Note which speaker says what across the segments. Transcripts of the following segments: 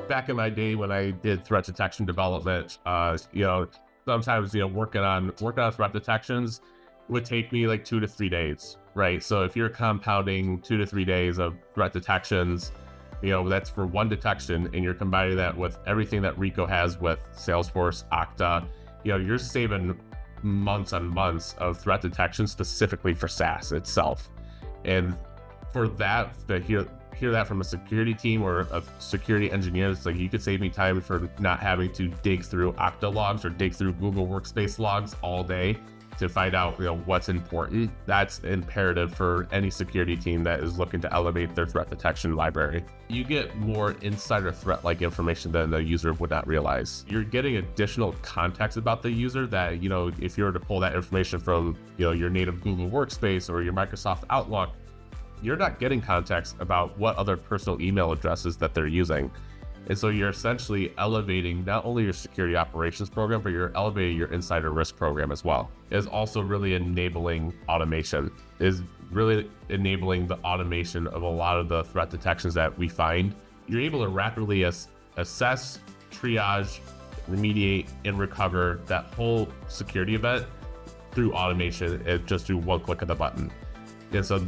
Speaker 1: Back in my day when I did threat detection development, sometimes, working on threat detections would take me like 2 to 3 days, right? So if you're compounding 2 to 3 days of threat detections, that's for one detection, and you're combining that with everything that Reco has with Salesforce, Okta, you're saving months and months of threat detection specifically for SaaS itself. And for that, to hear that from a security team or a security engineer, it's like, you could save me time for not having to dig through Okta logs or dig through Google Workspace logs all day to find out what's important. That's imperative for any security team that is looking to elevate their threat detection library. You get more insider threat-like information than the user would not realize. You're getting additional context about the user that, if you were to pull that information from your native Google Workspace or your Microsoft Outlook, you're not getting context about what other personal email addresses that they're using. And so you're essentially elevating not only your security operations program, but you're elevating your insider risk program as well. It's also really enabling automation, is really enabling the automation of a lot of the threat detections that we find. You're able to rapidly assess, triage, remediate, and recover that whole security event through automation, just through one click of the button. And so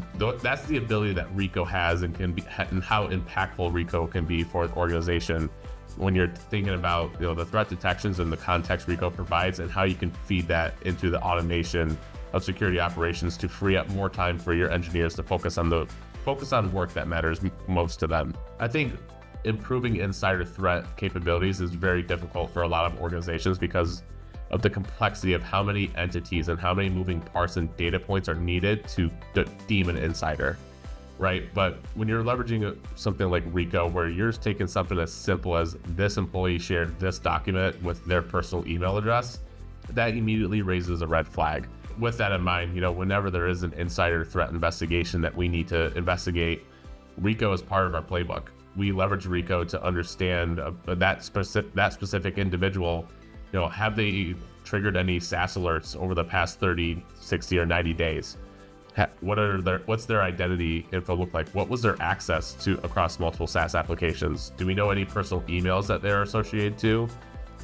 Speaker 1: that's the ability that Reco has, and can be, and how impactful Reco can be for an organization when you're thinking about the threat detections and the context Reco provides, and how you can feed that into the automation of security operations to free up more time for your engineers to focus on work that matters most to them. I think improving insider threat capabilities is very difficult for a lot of organizations because of the complexity of how many entities and how many moving parts and data points are needed to deem an insider, right? But when you're leveraging something like Reco, where you're taking something as simple as this employee shared this document with their personal email address, that immediately raises a red flag. With that in mind, whenever there is an insider threat investigation that we need to investigate, Reco is part of our playbook. We leverage Reco to understand that specific individual. Have they triggered any SaaS alerts over the past 30, 60, or 90 days? What's their identity info look like? What was their access to across multiple SaaS applications? Do we know any personal emails that they're associated to?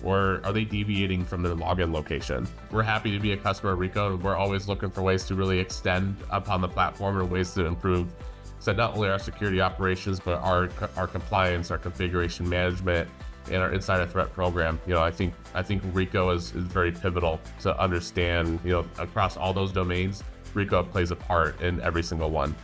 Speaker 1: Or are they deviating from their login location? We're happy to be a customer of Reco. We're always looking for ways to really extend upon the platform and ways to improve. So not only our security operations, but our compliance, our configuration management, and our insider threat program. I think Reco is very pivotal to understand, across all those domains, Reco plays a part in every single one.